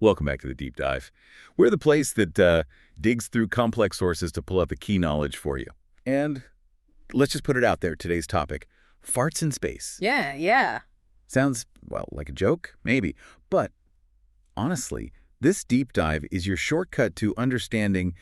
Welcome back to the Deep Dive. We're the place that digs through complex sources to pull out the key knowledge for you. And let's just put it out there, today's topic, farts in space. Yeah. Sounds, well, like a joke? Maybe. But honestly, this deep dive is your shortcut to understanding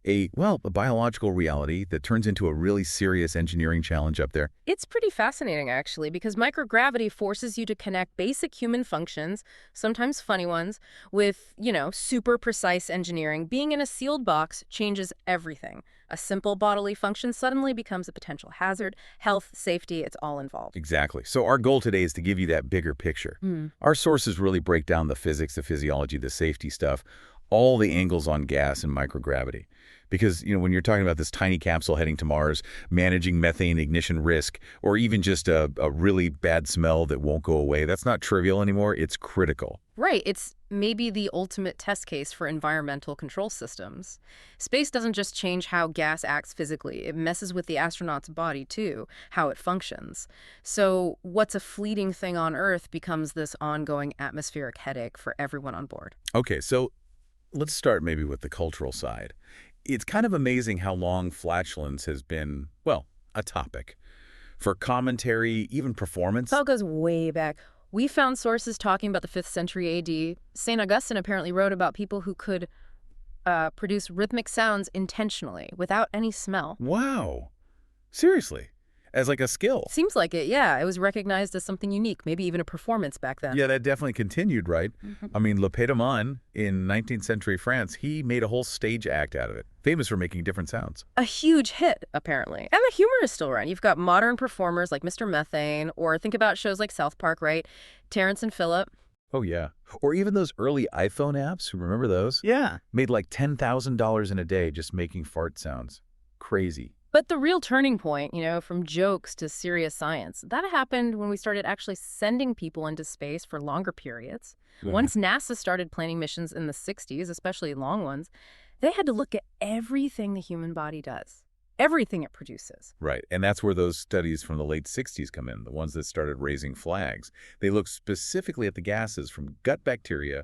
a biological reality that turns into a really serious engineering challenge up there. It's pretty fascinating, actually, because microgravity forces you to connect basic human functions, sometimes funny ones, with, super precise engineering. Being in a sealed box changes everything. A simple bodily function suddenly becomes a potential hazard. Health, safety, it's all involved. Exactly. So our goal today is to give you that bigger picture. Our sources really break down the physics, the physiology, the safety stuff, all the angles on gas and microgravity. Because, when you're talking about this tiny capsule heading to Mars, managing methane ignition risk, or even just a really bad smell that won't go away, that's not trivial anymore. It's critical. Right. It's maybe the ultimate test case for environmental control systems. Space doesn't just change how gas acts physically. It messes with the astronaut's body, too, how it functions. So what's a fleeting thing on Earth becomes this ongoing atmospheric headache for everyone on board. Okay, so let's start maybe with the cultural side. It's kind of amazing how long flatulence has been, a topic. For commentary, even performance. It all goes way back. We found sources talking about the 5th century AD. St. Augustine apparently wrote about people who could produce rhythmic sounds intentionally, without any smell. Wow. Seriously. As like a skill. Seems like it, yeah. It was recognized as something unique, maybe even a performance back then. Yeah, that definitely continued, right? I mean, Le Pétomane in 19th century France, he made a whole stage act out of it, famous for making different sounds. A huge hit, apparently. And the humor is still around. You've got modern performers like Mr. Methane, or think about shows like South Park, right? Terrence and Phillip. Oh, yeah. Or even those early iPhone apps, remember those? Yeah. Made like $10,000 in a day just making fart sounds. Crazy. But the real turning point, from jokes to serious science, that happened when we started actually sending people into space for longer periods. Once NASA started planning missions in the 60s, especially long ones, they had to look at everything the human body does, everything it produces. Right, and that's where those studies from the late 60s come in, the ones that started raising flags. They look specifically at the gases from gut bacteria,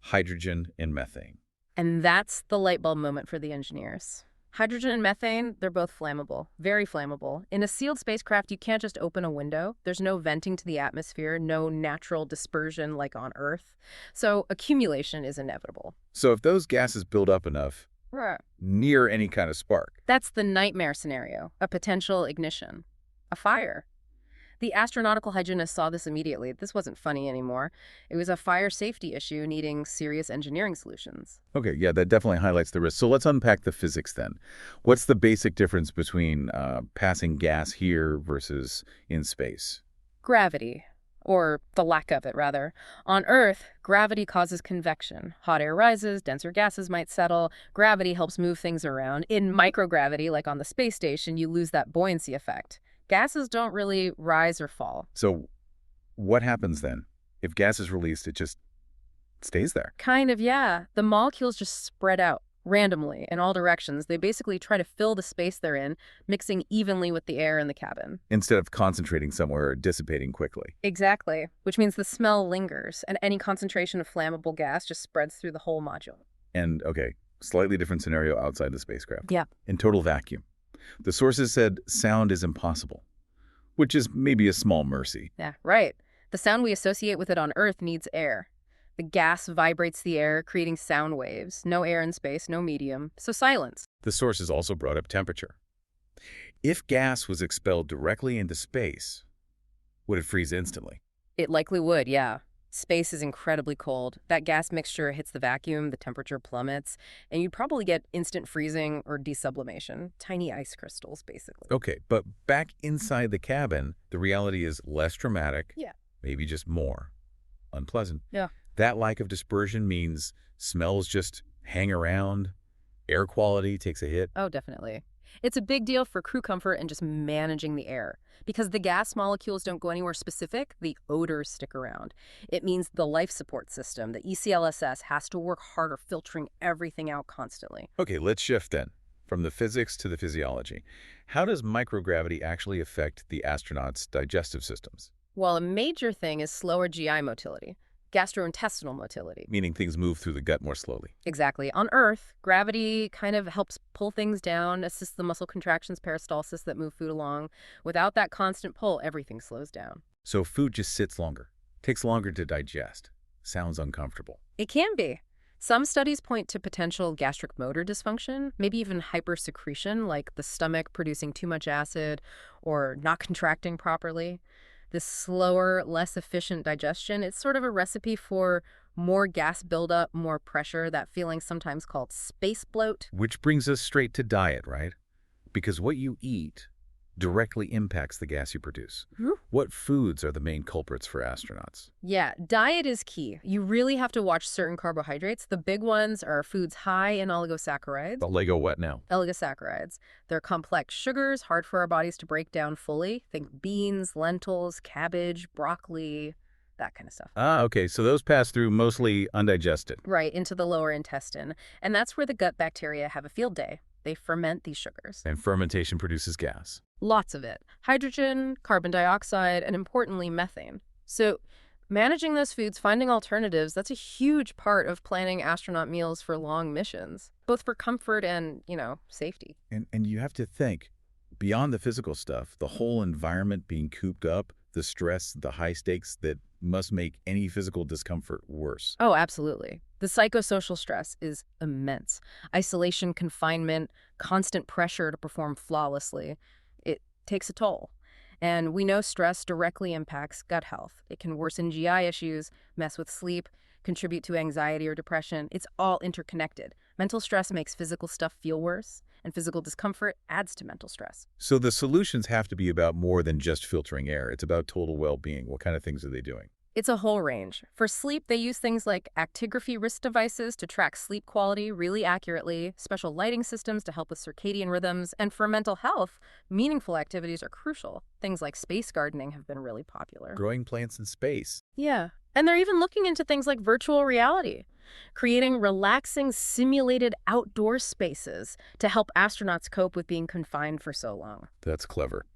hydrogen, and methane. And that's the light bulb moment for the engineers. Hydrogen and methane, they're both flammable, very flammable. In a sealed spacecraft, you can't just open a window. There's no venting to the atmosphere, no natural dispersion like on Earth. So accumulation is inevitable. So if those gases build up enough near any kind of spark. That's the nightmare scenario, a potential ignition, a fire. The astronautical hygienist saw this immediately. This wasn't funny anymore. It was a fire safety issue needing serious engineering solutions. Okay, yeah, that definitely highlights the risk. So let's unpack the physics then. What's the basic difference between passing gas here versus in space? Gravity, or the lack of it, rather. On Earth, gravity causes convection. Hot air rises, denser gases might settle. Gravity helps move things around. In microgravity, like on the space station, you lose that buoyancy effect. Gases don't really rise or fall. So what happens then? If gas is released, it just stays there. Kind of, yeah. The molecules just spread out randomly in all directions. They basically try to fill the space they're in, mixing evenly with the air in the cabin. Instead of concentrating somewhere or dissipating quickly. Exactly, which means the smell lingers, and any concentration of flammable gas just spreads through the whole module. And, okay, slightly different scenario outside the spacecraft. Yeah. In total vacuum. The sources said sound is impossible, which is maybe a small mercy. Yeah, right. The sound we associate with it on Earth needs air. The gas vibrates the air, creating sound waves. No air in space, no medium, so silence. The sources also brought up temperature. If gas was expelled directly into space, would it freeze instantly? It likely would, yeah. Space is incredibly cold. That gas mixture hits the vacuum, the temperature plummets, and you'd probably get instant freezing or desublimation. Tiny ice crystals, basically. Okay, but back inside the cabin, the reality is less dramatic. Yeah. Maybe just more unpleasant. Yeah. That lack of dispersion means smells just hang around, air quality takes a hit. Oh, definitely. It's a big deal for crew comfort and just managing the air. Because the gas molecules don't go anywhere specific, the odors stick around. It means the life support system, the ECLSS, has to work harder filtering everything out constantly. Okay, let's shift then, from the physics to the physiology. How does microgravity actually affect the astronauts' digestive systems? Well, a major thing is slower GI motility. gastrointestinal motility. Meaning things move through the gut more slowly. Exactly. On Earth, gravity kind of helps pull things down, assists the muscle contractions, peristalsis that move food along. Without that constant pull, everything slows down. So food just sits longer, takes longer to digest. Sounds uncomfortable. It can be. Some studies point to potential gastric motor dysfunction, maybe even hypersecretion, like the stomach producing too much acid or not contracting properly. This slower, less efficient digestion, it's sort of a recipe for more gas buildup, more pressure, that feeling sometimes called space bloat. Which brings us straight to diet, right? Because what you eat directly impacts the gas you produce. What foods are the main culprits for astronauts? Yeah, diet is key. You really have to watch certain carbohydrates. The big ones are foods high in oligosaccharides. The Lego what now? Oligosaccharides. They're complex sugars, hard for our bodies to break down fully. Think beans, lentils, cabbage, broccoli, that kind of stuff. Ah, okay, so those pass through mostly undigested. Right, into the lower intestine. And that's where the gut bacteria have a field day. They ferment these sugars. And fermentation produces gas. Lots of it. Hydrogen, carbon dioxide, and importantly, methane. So managing those foods, finding alternatives, that's a huge part of planning astronaut meals for long missions, both for comfort and, safety. And you have to think, beyond the physical stuff, the whole environment being cooped up, the stress, the high stakes that must make any physical discomfort worse. Oh, absolutely. The psychosocial stress is immense. Isolation, confinement, constant pressure to perform flawlessly. It takes a toll. And we know stress directly impacts gut health. It can worsen GI issues, mess with sleep, contribute to anxiety or depression. It's all interconnected. Mental stress makes physical stuff feel worse, and physical discomfort adds to mental stress. So the solutions have to be about more than just filtering air. It's about total well-being. What kind of things are they doing? It's a whole range. For sleep, they use things like actigraphy wrist devices to track sleep quality really accurately, special lighting systems to help with circadian rhythms, and for mental health, meaningful activities are crucial. Things like space gardening have been really popular. Growing plants in space. Yeah, and they're even looking into things like virtual reality, creating relaxing, simulated outdoor spaces to help astronauts cope with being confined for so long. That's clever.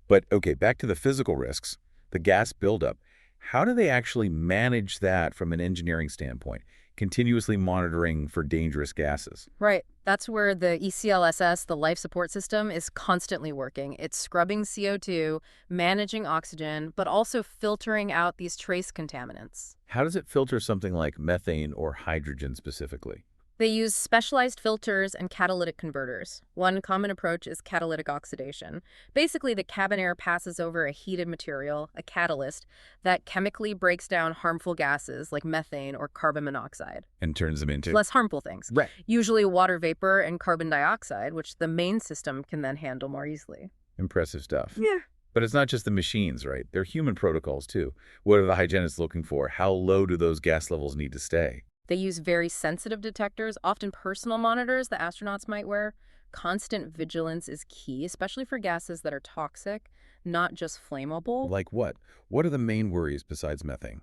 But okay, back to the physical risks, the gas buildup. How do they actually manage that from an engineering standpoint, continuously monitoring for dangerous gases? Right. That's where the ECLSS, the life support system, is constantly working. It's scrubbing CO2, managing oxygen, but also filtering out these trace contaminants. How does it filter something like methane or hydrogen specifically? They use specialized filters and catalytic converters. One common approach is catalytic oxidation. Basically, the cabin air passes over a heated material, a catalyst, that chemically breaks down harmful gases like methane or carbon monoxide. And turns them into... Less harmful things. Right. Usually water vapor and carbon dioxide, which the main system can then handle more easily. Impressive stuff. Yeah. But it's not just the machines, right? They're human protocols, too. What are the hygienists looking for? How low do those gas levels need to stay? They use very sensitive detectors, often personal monitors that astronauts might wear. Constant vigilance is key, especially for gases that are toxic, not just flammable. Like what? What are the main worries besides methane?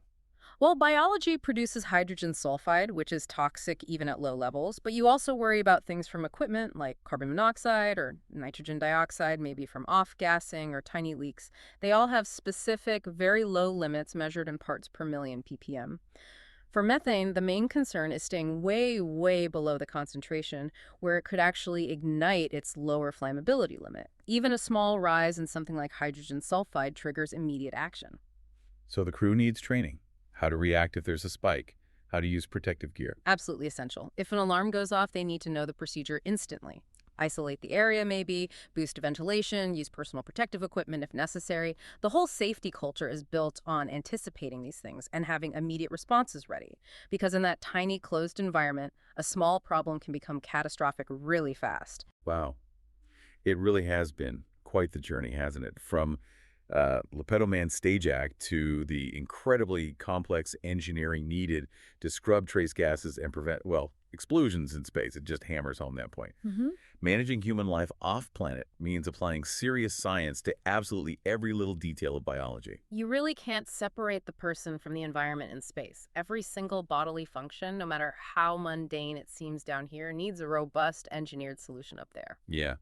Well, biology produces hydrogen sulfide, which is toxic even at low levels, but you also worry about things from equipment like carbon monoxide or nitrogen dioxide, maybe from off-gassing or tiny leaks. They all have specific, very low limits measured in parts per million ppm. For methane, the main concern is staying way, way below the concentration where it could actually ignite its lower flammability limit. Even a small rise in something like hydrogen sulfide triggers immediate action. So the crew needs training. How to react if there's a spike. How to use protective gear. Absolutely essential. If an alarm goes off, they need to know the procedure instantly. Isolate the area maybe, boost ventilation, use personal protective equipment if necessary. The whole safety culture is built on anticipating these things and having immediate responses ready. Because in that tiny closed environment, a small problem can become catastrophic really fast. Wow. It really has been quite the journey, hasn't it? From Lepedo Man's stage act to the incredibly complex engineering needed to scrub trace gases and prevent, well, explosions in space. It just hammers home that point. Managing human life off-planet means applying serious science to absolutely every little detail of biology. You really can't separate the person from the environment in space. Every single bodily function, no matter how mundane it seems down here, needs a robust engineered solution up there. Yeah.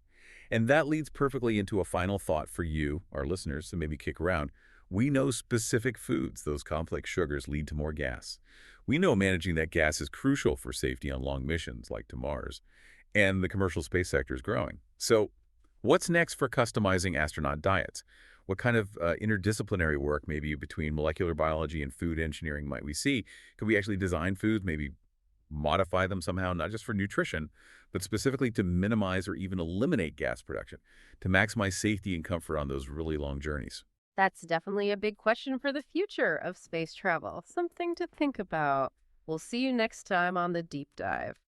And that leads perfectly into a final thought for you, our listeners, so maybe kick around. We know specific foods, those complex sugars, lead to more gas. We know managing that gas is crucial for safety on long missions like to Mars, and the commercial space sector is growing. So, what's next for customizing astronaut diets? What kind of interdisciplinary work, maybe between molecular biology and food engineering, might we see? Could we actually design foods, maybe modify them somehow, not just for nutrition, but specifically to minimize or even eliminate gas production, to maximize safety and comfort on those really long journeys? That's definitely a big question for the future of space travel. Something to think about. We'll see you next time on the deep dive.